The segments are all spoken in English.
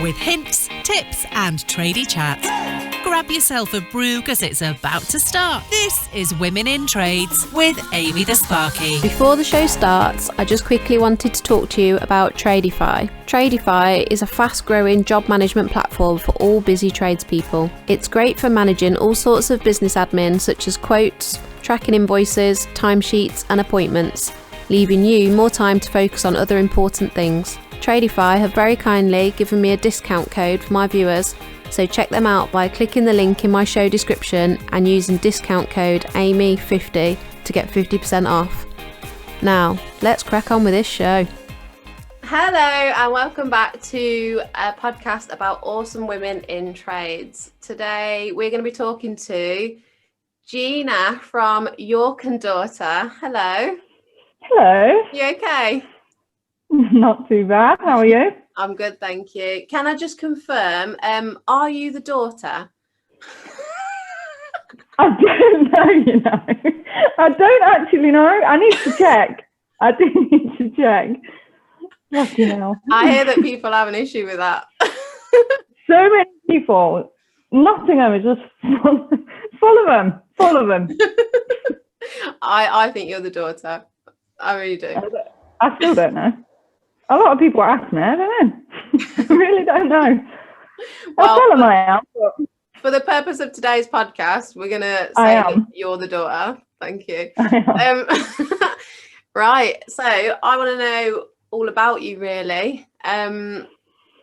with hints, tips and tradie chat. Grab yourself a brew because it's about to start. This is Women in Trades with Amy the Sparky. Before the show starts, I just quickly wanted to talk to you about Tradify. Tradify is a fast-growing job management platform for all busy tradespeople. It's great for managing all sorts of business admin such as quotes, tracking invoices, timesheets and appointments, leaving you more time to focus on other important things. Tradify have very kindly given me a discount code for my viewers, so check them out by clicking the link in my show description and using discount code AMY50 to get 50% off. Now, let's crack on with this show. Hello and welcome back to a podcast about awesome women in trades. Today we're going to be talking to Gina from York and Daughter. Hello. Hello. You okay? Not too bad. How are you? I'm good, thank you. Can I just confirm, are you the daughter? I don't know, you know. I don't actually know. I need to check. I do need to check. Fucking hell. I hear that people have an issue with that. So many people. Nottingham is just full of them. Full of them. I think you're the daughter. I really do. I still don't know. A lot of people ask me. I don't know. I really don't know. I'll tell them I am. But... For the purpose of today's podcast, we're going to say that you're the daughter. Thank you. Right. So I want to know all about you, really.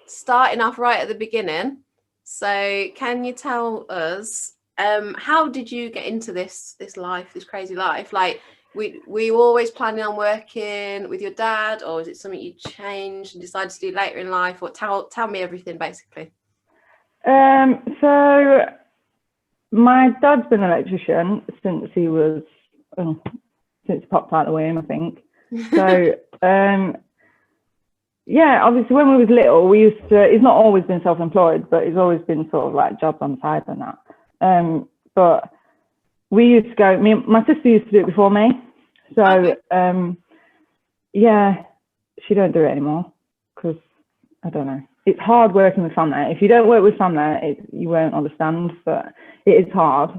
Starting off right at the beginning. So can you tell us, how did you get into this life, this crazy life? Like, were you always planning on working with your dad, or is it something you changed and decided to do later in life? Or tell me everything, basically. So my dad's been an electrician since he was since he popped out of the womb, I think. So yeah, obviously when we was little, we used to. He's not always been self-employed, but he's always been sort of like jobs on the side and that. But we used to go. My sister used to do it before me. So okay. Yeah, she don't do it anymore because I don't know. It's hard working with family. If you don't work with family, you won't understand. But it is hard.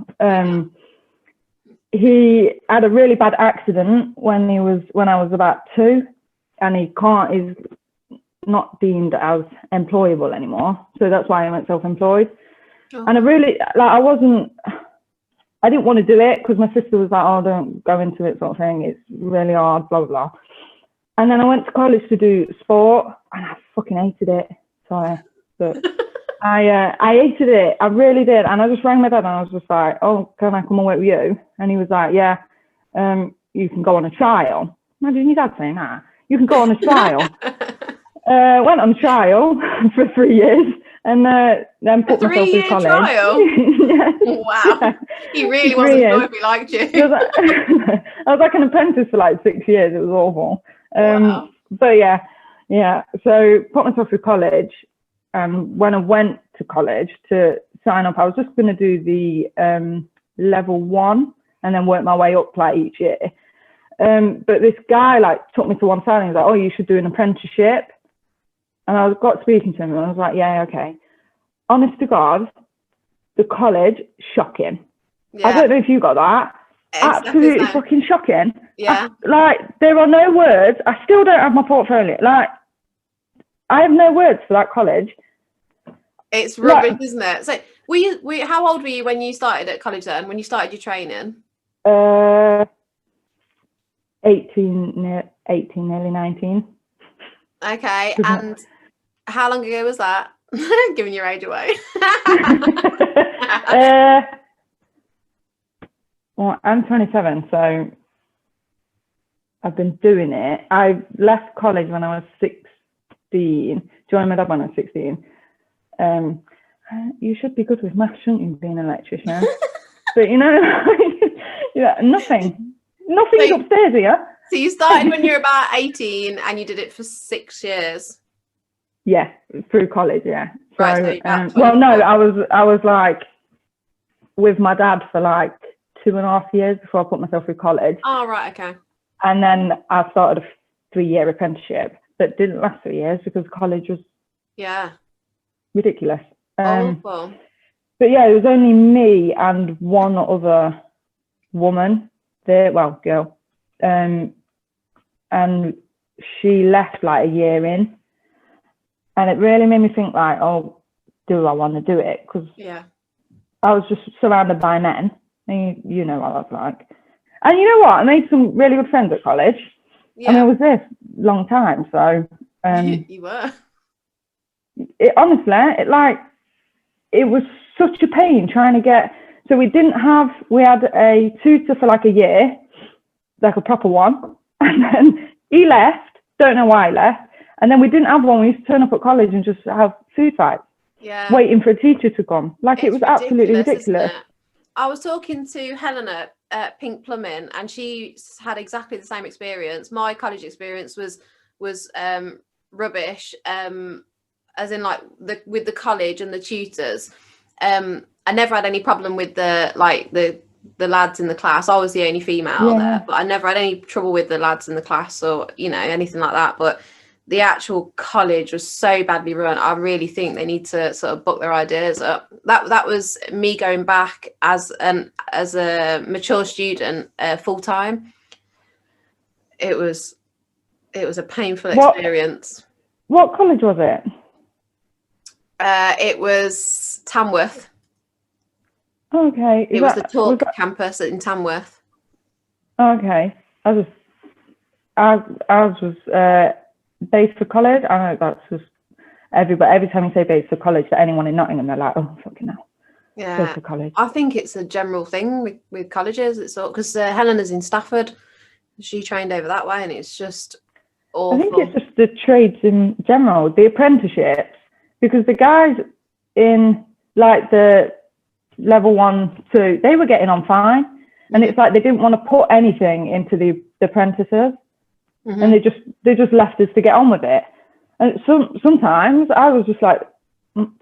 He had a really bad accident when I was about 2, and he's not deemed as employable anymore. So that's why I went self-employed. Oh. And I didn't want to do it because my sister was like, oh, don't go into it sort of thing. It's really hard, blah, blah, blah. And then I went to college to do sport and I fucking hated it. Sorry. But I hated it. I really did. And I just rang my dad and I was just like, oh, can I come and work with you? And he was like, yeah, you can go on a trial. Imagine your dad saying that. You can go on a trial. Went on trial for 3 years. And then put myself through college. Trial? Yeah. Wow. Yeah. He really wasn't sure if he liked you. I was like an apprentice for like 6 years. It was awful. Wow. But yeah. So put myself through college. When I went to college to sign up, I was just going to do the level 1 and then work my way up like each year. But this guy like took me to one side and he was like, oh, you should do an apprenticeship. And I got speaking to him and I was like, yeah, okay. Honest to God, the college, shocking. Yeah. I don't know if you got that. Absolutely fucking shocking. Yeah. There are no words. I still don't have my portfolio. Like, I have no words for that college. It's rubbish, isn't it? So, how old were you when you started at college then, when you started your training? 18, nearly 19. Okay, and how long ago was that? Giving your age away. Well, I'm 27, so I've been doing it. I left college when I was 16, joined my dad when I was 16. You should be good with maths, shouldn't you, being an electrician? But, you know, nothing is upstairs here. So you started when you were about 18 and you did it for 6 years? Yeah, through college, yeah. So, right, so well, no, I was like with my dad for like 2.5 years before I put myself through college. Oh, right, okay. And then I started a 3-year apprenticeship that didn't last 3 years because college was ridiculous. Awful. But yeah, it was only me and one other woman there, well, girl. And she left like a year in. And it really made me think like, oh, do I want to do it? Because I was just surrounded by men. And you know what I was like. And you know what? I made some really good friends at college. I mean, I was there a long time. So you were. Honestly, it was such a pain trying to get. So we had a tutor for like a year, like a proper one. And then he left. Don't know why he left. And then we didn't have one. We used to turn up at college and just have food fights. Yeah. Waiting for a teacher to come. Like, it was absolutely ridiculous. I was talking to Helena at Pink Plumbing, and she had exactly the same experience. My college experience was rubbish, as in like with the college and the tutors. I never had any problem with the lads in the class. I was the only female there, but I never had any trouble with the lads in the class or, you know, anything like that. But the actual college was so badly run. I really think they need to sort of buck their ideas up. That was me going back as a mature student full time. It was a painful experience. What college was it? It was Tamworth. Okay. It was the Talk campus in Tamworth. Okay. Ours was based for college. I know that's just every time you say based for college to anyone in Nottingham, they're like, oh, fucking hell. Yeah. Based for college. I think it's a general thing with colleges. It's all because Helena's in Stafford. She trained over that way, and it's just awful. I think it's just the trades in general, the apprenticeships, because the guys in like the level 1, 2, they were getting on fine, and it's like they didn't want to put anything into the apprentices, and they just left us to get on with it. And sometimes I was just like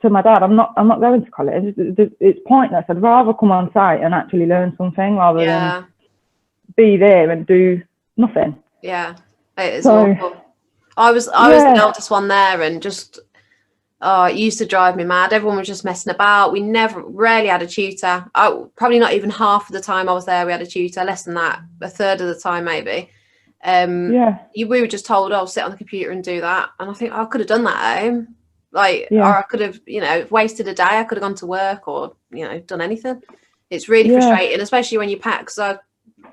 to my dad, I'm not going to college. It's pointless. I'd rather come on site and actually learn something rather than be there and do nothing. Yeah, it is awful. I was the eldest one there, and just it used to drive me mad. Everyone was just messing about. We rarely had a tutor. Probably not even half of the time I was there we had a tutor. Less than that, a third of the time maybe. We were just told, sit on the computer and do that. And I think I could have done that at home. Or I could have, wasted a day. I could have gone to work or, done anything. It's really frustrating, especially when you pack. So,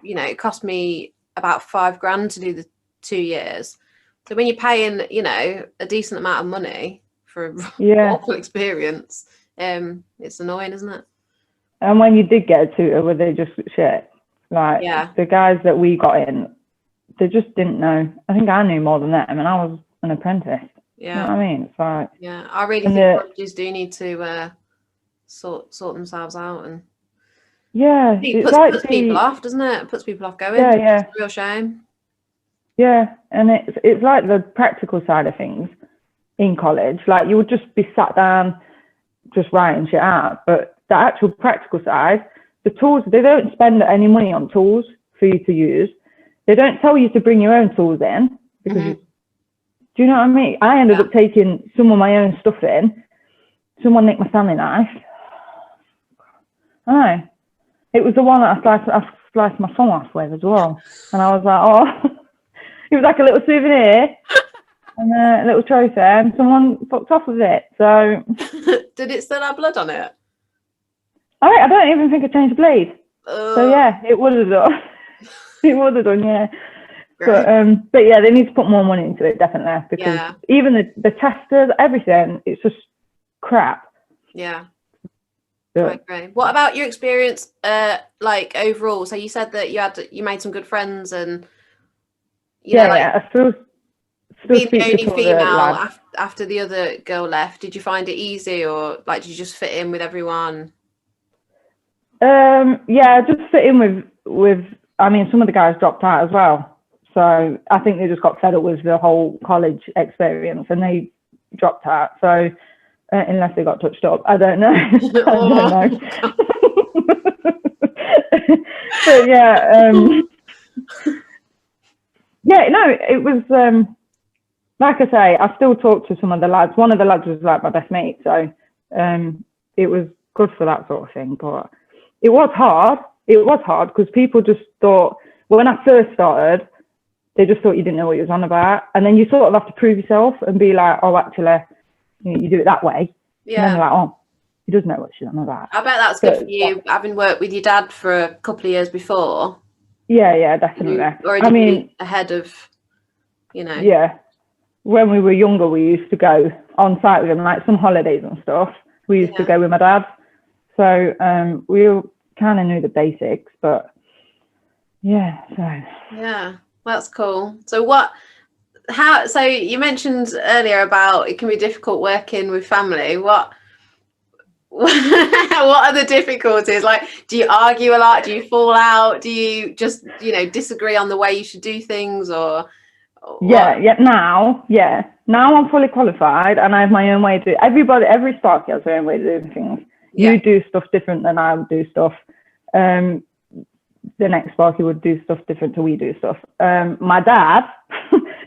it cost me about $5,000 to do the 2 years. So when you're paying, a decent amount of money for an awful experience, it's annoying, isn't it? And when you did get a tutor, were they just shit? Like, the guys that we got in, they just didn't know. I think I knew more than them, and I was an apprentice. Yeah. You know what I mean? It's like... Yeah, I really think colleges do need to sort themselves out. And it puts people off, doesn't it? It puts people off going. Yeah. It's a real shame. Yeah, and it's like the practical side of things in college. Like, you would just be sat down just writing shit out. But the actual practical side, the tools, they don't spend any money on tools for you to use. They don't tell you to bring your own tools in because do you know what I mean? I ended up taking some of my own stuff in. Someone nicked my Stanley knife. I know. It was the one that I sliced my thumb off with as well. And I was like, oh, it was like a little souvenir and a little trophy, and someone fucked off with it. So did it still have blood on it? I don't even think I changed the blade. So yeah, it would have done. It would have done, yeah. But yeah, they need to put more money into it, definitely, because even the testers, everything, it's just crap. Yeah. I agree. What about your experience, like overall? So you said that you made some good friends, and I still being the only female after the other girl left. Did you find it easy, or like did you just fit in with everyone? Yeah, just fit in with. I mean, some of the guys dropped out as well. So I think they just got fed up with the whole college experience and they dropped out. So unless they got touched up, I don't know. I don't know. But yeah, it was like I say, I still talk to some of the lads. One of the lads was like my best mate, so it was good for that sort of thing. But it was hard. It was hard because people just thought, when I first started, they just thought you didn't know what you was on about, and then you sort of have to prove yourself and be like, oh, actually, you do it that way. Yeah. And then they're like, oh, he does know what she's on about. I bet that's good for you, having worked with your dad for a couple of years before. Yeah, definitely. I mean, ahead of, Yeah. When we were younger, we used to go on site with him, like some holidays and stuff. We used to go with my dad. So we kind of knew the basics, but yeah. That's cool. So so you mentioned earlier about it can be difficult working with family. What are the difficulties? Like, do you argue a lot? Do you fall out? Do you just, disagree on the way you should do things, or now I'm fully qualified and I have my own way to do. Every Sparky has their own way to do things. You do stuff different than I would do stuff. The next Sparky would do stuff different to we do stuff. My dad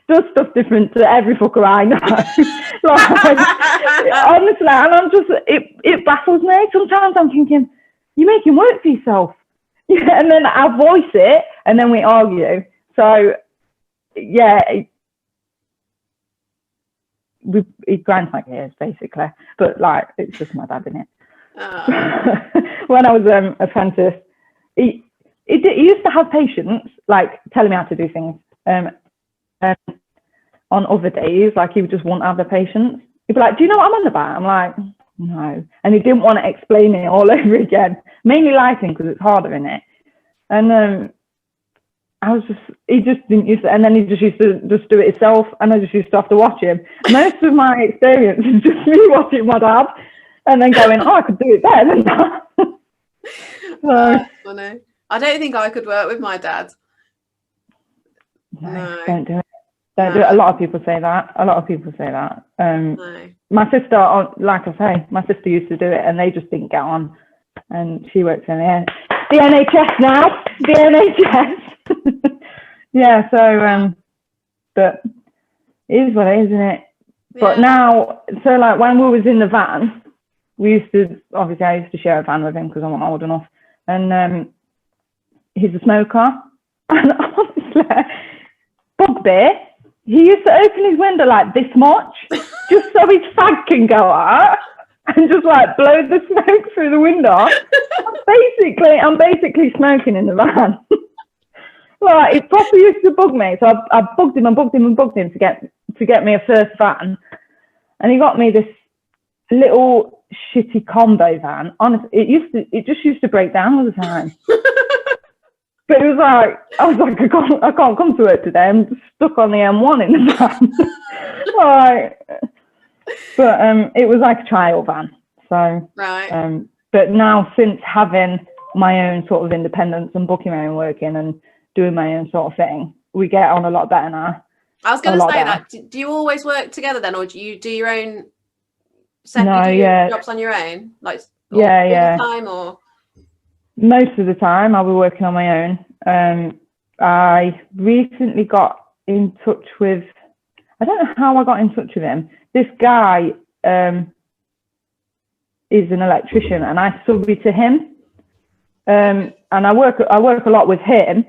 does stuff different to every fucker I know. Honestly, and I'm just, it baffles me. Sometimes I'm thinking, you're making work for yourself. And then I voice it and then we argue. So it grinds my gears basically, but like it's just my dad in it. When I was apprentice, he used to have patience, like telling me how to do things. On other days, like he would just want to have the patience. He'd be like, "Do you know what I'm on about?" I'm like, "No," and he didn't want to explain it all over again. Mainly lighting because it's harder in it, and he just didn't use it, and then he just used to just do it himself, and I just used to have to watch him. Most of my experience is just me watching my dad, and then going, "Oh, I could do it better than that." That's funny. I don't think I could work with my dad. No. Don't do it. Don't do it. A lot of people say that. My sister, like I say, my sister used to do it, and they just didn't get on. And she works in the NHS now. The NHS. Yeah, so but it is what it is, isn't it? Yeah. But now, so like when we was in the van, I used to share a van with him because I'm not old enough, and he's a smoker, and honestly, bugbear, he used to open his window like this much just so his fag can go out and just like blow the smoke through the window. I'm basically smoking in the van. Like, it probably used to bug me, so I bugged him to get me a first van, and he got me this little shitty combo van. Honestly, it just used to break down all the time. But it was like, I can't come to work today. I'm just stuck on the M1 in the van. But it was like a trial van. So right. But now, since having my own sort of independence and booking my own work in and doing my own sort of thing, we get on a lot better now. I was going to say that. Do you always work together then, or do you do your own jobs on your own? Like all the time, or most of the time I'll be working on my own. I recently got in touch with, I don't know how I got in touch with him. This guy is an electrician, and I subby to him. And I work a lot with him.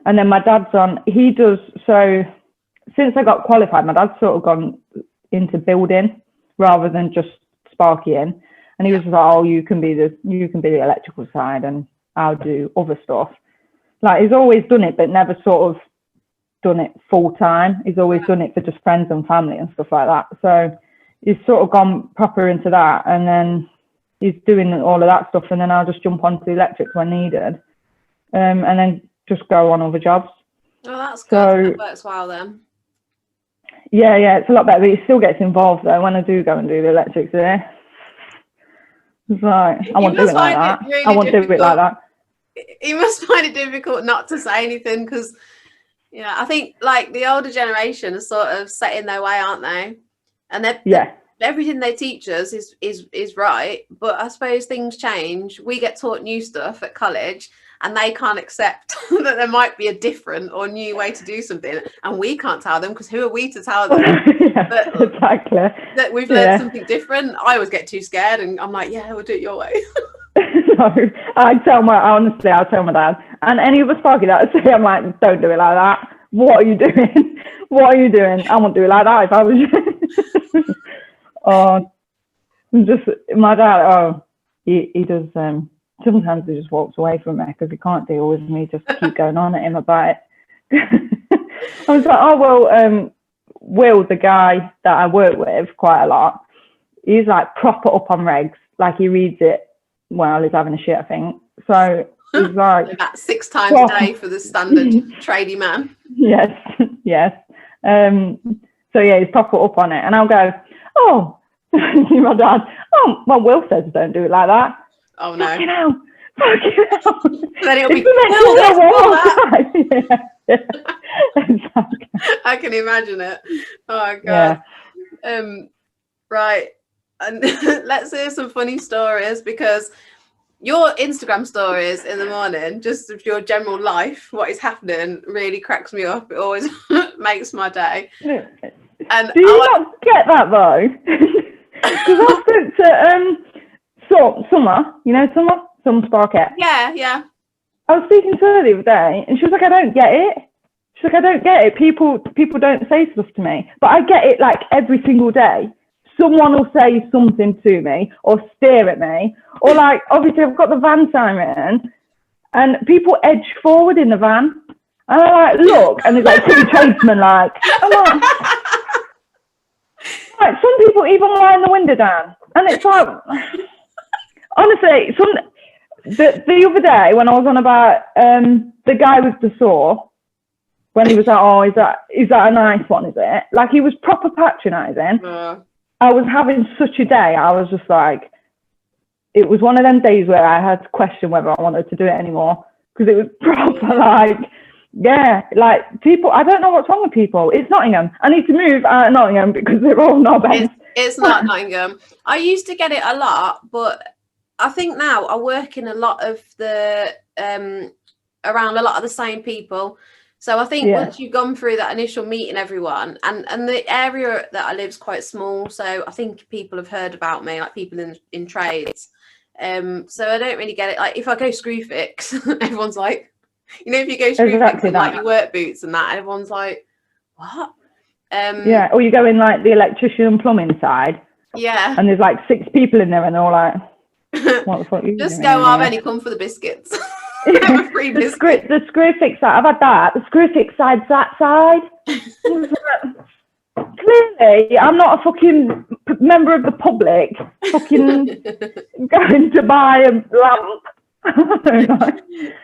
And then my dad's so since I got qualified, my dad's sort of gone into building rather than just sparkying. And he was like, "Oh, you can be the electrical side, and I'll do other stuff." Like, he's always done it, but never sort of done it full time. He's always done it for just friends and family and stuff like that. So he's sort of gone proper into that, and then he's doing all of that stuff, and then I'll just jump onto the electrics when needed, and then just go on other jobs. Oh, that's good. So that works well then. Yeah, it's a lot better, but he still gets involved though when I do go and do the electrics there. It's like, I won't do it like that. I won't do it like that. You must find it difficult not to say anything because, I think like the older generation are sort of set in their way, aren't they? And everything they teach us is right, but I suppose things change. We get taught new stuff at college, and they can't accept that there might be a different or new way to do something, and we can't tell them, because who are we to tell them Exactly. that we've learned something different? I always get too scared, and I'm like, yeah, we'll do it your way. No, I'll tell my dad, and any other Sparky that I say, I'm like, don't do it like that. What are you doing? What are you doing? I won't do it like that if I was you. Oh, just my dad. Oh, he does. Sometimes he just walks away from me because he can't deal with me. Just keep going on at him about it. I was like, oh well. Will, the guy that I work with quite a lot, he's like proper up on regs. Like he reads it while he's having a shit, I think. So he's like about 6 times a day for the standard tradie man. Yes. So yeah, he's proper up on it, and I'll go, oh, my dad. Oh, well, Will says don't do it like that. Oh no. Fucking hell. Then it'll be Exactly. I can imagine it. Oh god. Yeah. Right. And let's hear some funny stories, because your Instagram stories in the morning, just of your general life, what is happening, really cracks me up. It always makes my day. And do you not get that though? Because I spoke to Summer Sparky. Yeah. I was speaking to her the other day, and she was like, I don't get it. She's like, I don't get it. People don't say stuff to me, but I get it like every single day. Someone will say something to me or stare at me, or like, obviously I've got the van siren and people edge forward in the van, and I like look, and there's like 2 tradesmen, like, I'm like some people even wind the window down, and it's like, honestly, the other day when I was on about the guy with the saw, when he was like, oh, is that a nice one, is it? Like, he was proper patronising. I was having such a day. I was just like, it was one of them days where I had to question whether I wanted to do it anymore, because it was proper like, yeah, like people, I don't know what's wrong with people. It's Nottingham. I need to move out of Nottingham because they're all knobheads. It's not Nottingham. I used to get it a lot, but I think now I work in a lot of the, around a lot of the same people. So I think once you've gone through that initial meeting everyone, and the area that I live is quite small, so I think people have heard about me, like people in trades. So I don't really get it. Like if I go screw fix, everyone's like, you know, if you go screw fix and like your work boots and that, everyone's like, what? Yeah, or you go in like the electrician and plumbing side. Yeah. And there's like 6 people in there, and they're all like, what the fuck are you just doing? go, I've only come for the biscuits. Free biscuits. The screw fix side, I've had that. The screw fix side's that side. Clearly, I'm not a fucking member of the public fucking going to buy a lamp.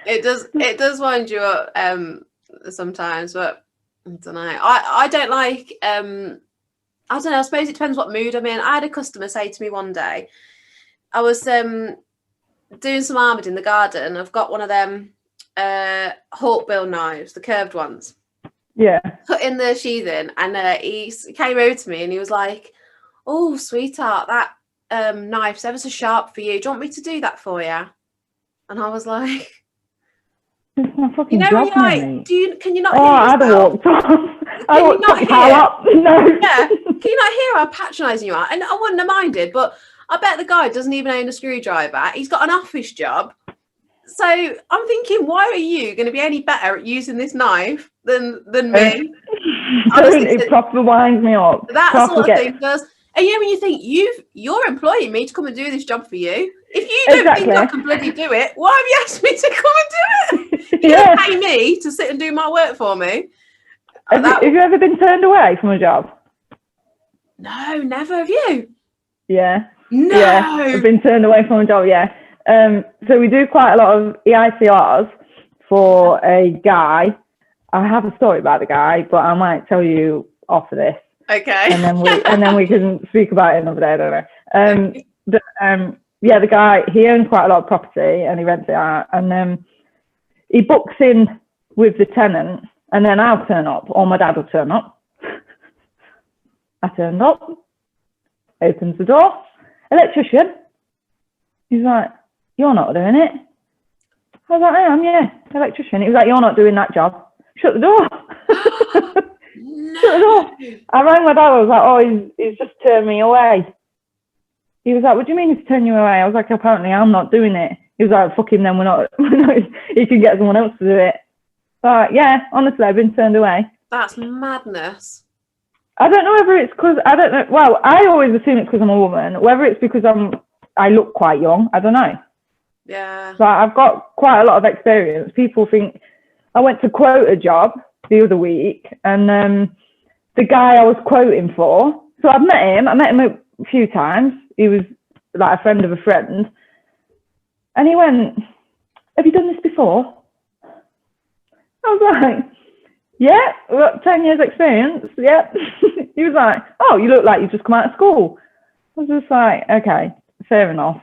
It does wind you up sometimes, but I don't know. I don't like I don't know, I suppose it depends what mood I'm in. I had a customer say to me one day, I was doing some armoured in the garden. I've got one of them Hawkbill knives, the curved ones. Yeah. Put in the sheathing, and he came over to me and he was like, oh, sweetheart, that knife's ever so sharp for you. Do you want me to do that for you? And I was like, it's my fucking you know, job, like, can you not hear I'd have walked off. I would not hear up. No. Yeah. Can you not hear how patronising you are? And I wouldn't have minded, but I bet the guy doesn't even own a screwdriver. He's got an office job. So I'm thinking, why are you going to be any better at using this knife than me? Honestly, it proper winds me up. That sort of thing does. And you know, when you think you're employing me to come and do this job for you. If you don't think I can bloody do it, why have you asked me to come and do it? You're going to pay me to sit and do my work for me. Have you ever been turned away from a job? No, never. Have you? Yeah. No. Yeah, I've been turned away from a job, yeah. So we do quite a lot of EICRs for a guy. I have a story about the guy, but I might tell you off of this. Okay. And then we can speak about it another day, I don't know. Yeah, the guy, he owns quite a lot of property and he rents it out, and he books in with the tenant, and then I'll turn up, or my dad will turn up. I turned up, opens the door, electrician. He's like, you're not doing it. I was like, I am, yeah, electrician. He was like, you're not doing that job. Shut the door. No. Shut the door. I rang my dad. I was like, oh, he's just turned me away. He was like, what do you mean he's turned you away? I was like, apparently I'm not doing it. He was like, fuck him then, we're not he can get someone else to do it. But yeah, honestly, I've been turned away. That's madness. I don't know whether it's because, I don't know, well, I always assume it's because I'm a woman, whether it's because I look quite young, I don't know. Yeah. But I've got quite a lot of experience. People think, I went to quote a job the other week, and the guy I was quoting for, so I met him a few times. He was like a friend of a friend. And he went, have you done this before? I was like, yeah, I've got 10 years experience, yeah. He was like, oh, you look like you've just come out of school. I was just like, okay, fair enough,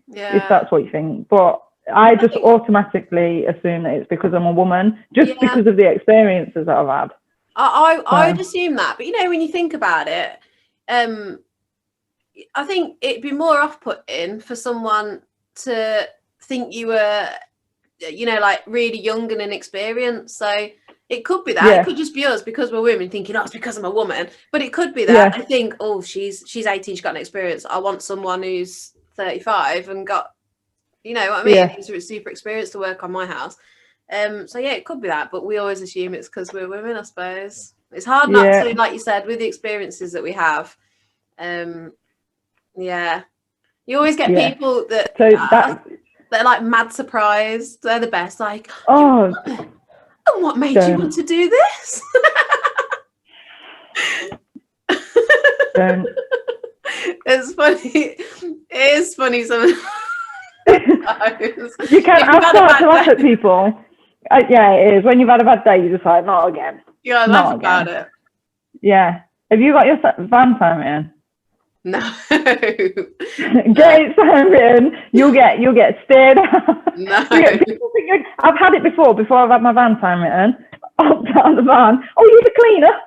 if that's what you think. But I just automatically assume that it's because I'm a woman, just because of the experiences that I've had. I would assume that. But, you know, when you think about it, I think it'd be more off-putting for someone to think you were, you know, like really young and inexperienced. So it could be that. It could just be us because we're women thinking, oh, it's because I'm a woman. But it could be that I think, oh, she's 18, she's got an experience. I want someone who's 35 and got, you know what I mean? Yeah. Who's super experienced to work on my house. So yeah, it could be that. But we always assume it's because we're women, I suppose. It's hard not to, like you said, with the experiences that we have. Yeah. You always get people that they're like mad surprised. They're the best. Like, oh, and what made you want to do this? It's funny. It is funny sometimes. You can't. I've started to laugh at people. Yeah, it is. When you've had a bad day, you're just like, not again. Yeah, laugh about it. Yeah. Have you got your van time in? No. Get it signed. You'll get stared at. No. People think I've had it before I've had my van time written. Hopped out of the van. Oh, you're the cleaner?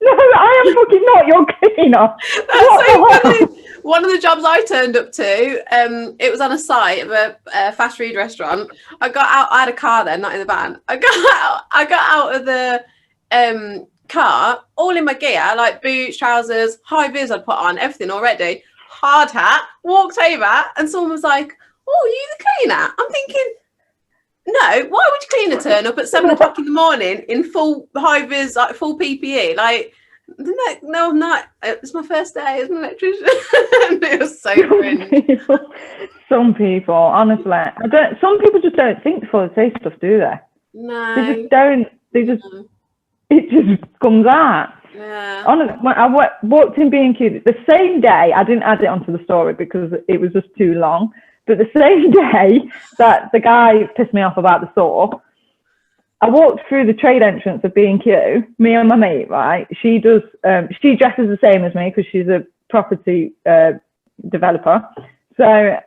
No, I am fucking not your cleaner. That's so funny. One of the jobs I turned up to, it was on a site of a fast food restaurant. I got out. I had a car then, not in the van. I got out of the car, all in my gear, like boots, trousers, high vis I'd put on, everything already, hard hat, walked over, and someone was like, oh, are you the cleaner? I'm thinking, no, why would you cleaner turn up at 7 o'clock in the morning in full high vis, like full PPE? Like, no, I'm not. It's my first day as an electrician. It was so cringe. Some people, honestly, some people just don't think before they say stuff, do they? No. They just don't. It just comes out. Yeah. Honestly, when I walked in B&Q the same day, I didn't add it onto the story because it was just too long. But the same day that the guy pissed me off about the saw, I walked through the trade entrance of B&Q, me and my mate, right? She dresses the same as me because she's a property developer. So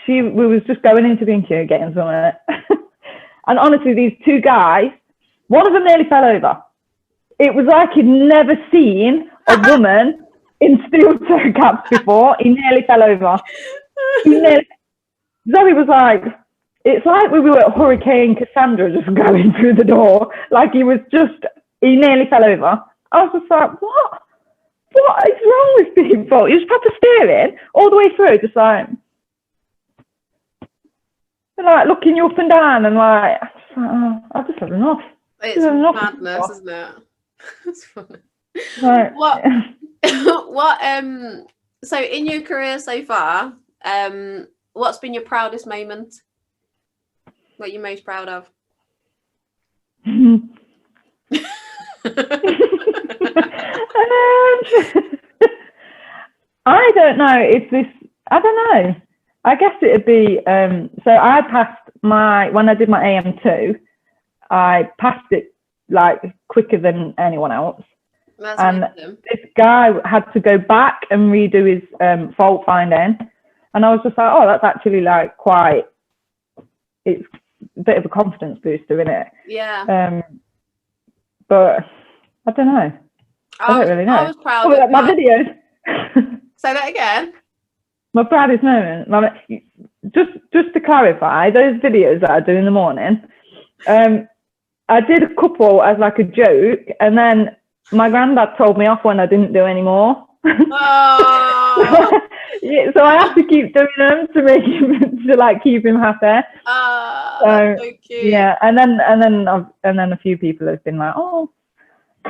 we was just going into B&Q, getting something. And honestly, these two guys, one of them nearly fell over. It was like he'd never seen a woman in steel toe caps before. He nearly fell over. Zoe was like, it's like we were at Hurricane Cassandra just going through the door. Like he nearly fell over. I was just like, what? What is wrong with people? He was proper steering all the way through, just like looking you up and down and like, I've just had enough. It's madness, isn't it? It's funny. Right. So in your career so far, what's been your proudest moment? What you're most proud of? I don't know. I guess it'd be, so I passed when I did my AM2, I passed it like quicker than anyone else. That's and awesome. This guy had to go back and redo his fault finding. And I was just like, oh, that's actually like it's a bit of a confidence booster, isn't it? Yeah. But I don't know. I don't really know. I was proud of my videos. Say that again. My proudest moment. just to clarify, those videos that I do in the morning, I did a couple as like a joke, and then my granddad told me off when I didn't do any more. Oh. Yeah, so I have to keep doing them to make him to keep him happy. Oh, that's so cute. Yeah, and then a few people have been like, "Oh,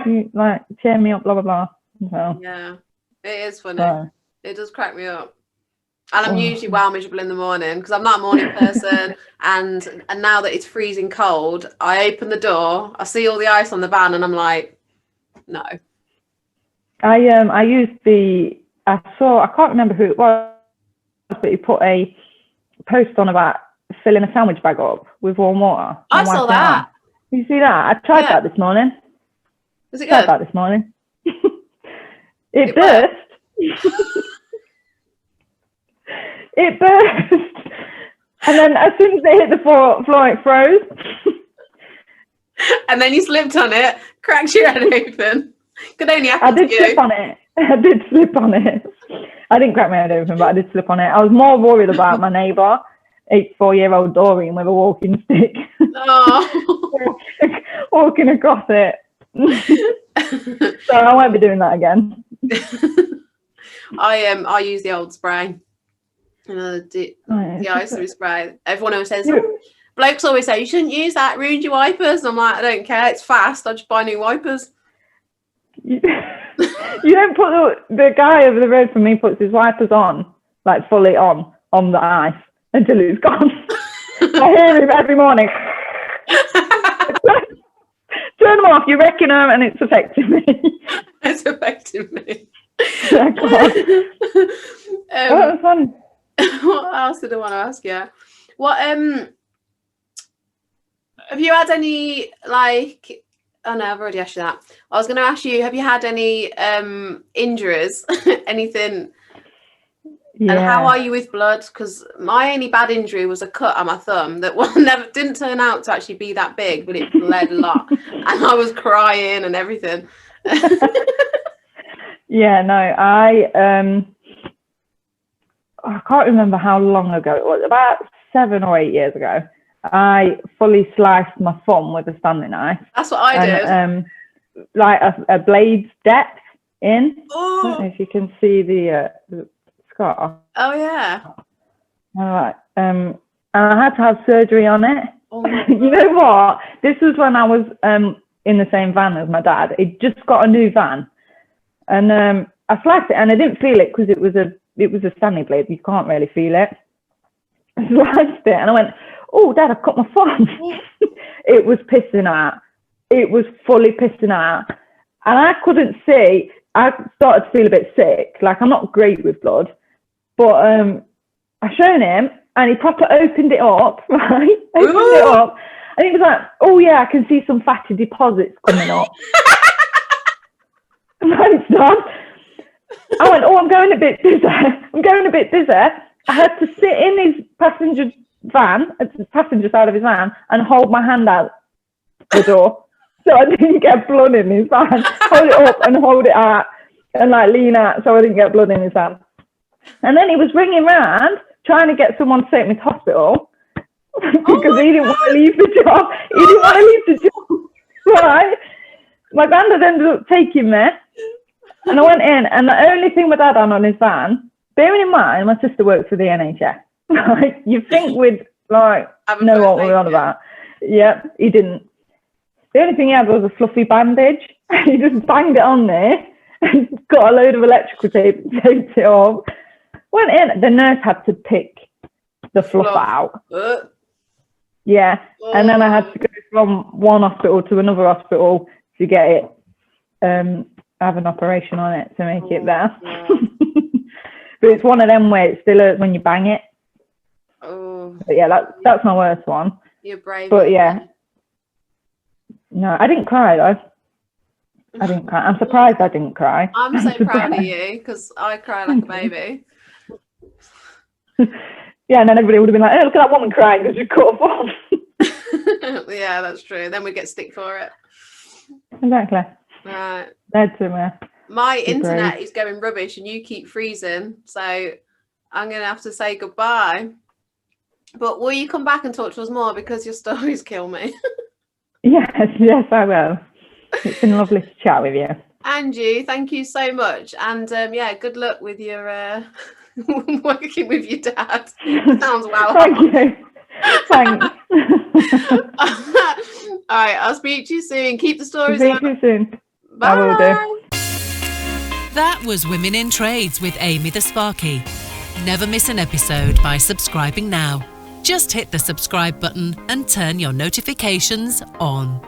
you cheer me up, blah blah blah." So, yeah, it is funny. It does crack me up. And I'm usually well miserable in the morning because I'm not a morning person. and now that it's freezing cold, I open the door, I see all the ice on the van, and I'm like, no. I used I can't remember who it was, but he put a post on about filling a sandwich bag up with warm water. I saw that. You see that? I tried that this morning. Was it good? Tried that this morning. It burst. It burst. And then as soon as it hit the floor, it froze. And then you slipped on it, cracked your head open. Could only happen to you. I did slip on it. I did slip on it. I didn't crack my head open, but I did slip on it. I was more worried about my neighbour, 84-year-old Doreen, with a walking stick. Oh. walking across it. So I won't be doing that again. I use the old spray. The ice spray. Everyone always says, blokes always say, you shouldn't use that, it ruins your wipers. And I'm like, I don't care, it's fast, I just buy new wipers. You don't put the guy over the road from me puts his wipers on, fully on the ice until it's gone. I hear him every morning. Turn them off, you're wrecking them, and it's affecting me. It's affecting me. That was fun. What else did I want to ask you? What have you had any oh no, I've already asked you that. I was going to ask you, have you had any injuries? Anything? Yeah. And how are you with blood? Because my only bad injury was a cut on my thumb that didn't turn out to actually be that big, but it bled a lot, and I was crying and everything. Yeah, no, I can't remember how long ago it was. About 7 or 8 years ago, I fully sliced my thumb with a Stanley knife. That's what I did. A blade's depth in. Oh. I don't know if you can see the scar. Oh yeah. All right. And I had to have surgery on it. Oh you know what? This was when I was in the same van as my dad. He'd just got a new van, and I sliced it, and I didn't feel it because it was a Stanley blade. You can't really feel it. I sliced it, and I went, "Oh, Dad, I've cut my thumb." It was pissing out. It was fully pissing out, and I couldn't see. I started to feel a bit sick. I'm not great with blood, but I shown him, and he proper opened it up, right? Opened it up, and he was like, "Oh yeah, I can see some fatty deposits coming up." Thanks, Dad. I went, "Oh, I'm going a bit dizzy. I had to sit in his passenger side of his van, and hold my hand out the door so I didn't get blood in his van. Hold it up and hold it out, and lean out so I didn't get blood in his hand. And then he was ringing round trying to get someone to take me to hospital because he didn't want to leave the job. Right? My granddad ended up taking me, and I went in, and the only thing my dad had on his van, bearing in mind my sister works for the NHS, right? You think we'd know what we're on about. Yeah, he didn't. The only thing he had was a fluffy bandage. He just banged it on there and got a load of electrical tape and taped it off. Went in, the nurse had to pick the fluff out. Yeah, and then I had to go from one hospital to another hospital to get it, have an operation on it to make it better. Yeah. But it's one of them where it still hurts when you bang it. Oh. But yeah, that's my worst one. You're brave. But yeah. No, I didn't cry though. I didn't cry. I'm surprised I didn't cry. I'm so proud of you because I cry like a baby. Yeah, and then everybody would have been like, "Oh, look at that woman crying because you cut off." Yeah, that's true. Then we get stick for it. Exactly. Right. Dead to me. My internet is going rubbish and you keep freezing, so I'm going to have to say goodbye. But will you come back and talk to us more, because your stories kill me? Yes, I will. It's been lovely to chat with you. And you, thank you so much. And yeah, good luck with your working with your dad. Sounds well. Thank you. Thanks. All right, I'll speak to you soon. Keep the stories Speak to you soon. Bye. I will do. That was Women in Trades with Amy the Sparky. Never miss an episode by subscribing now. Just hit the subscribe button and turn your notifications on.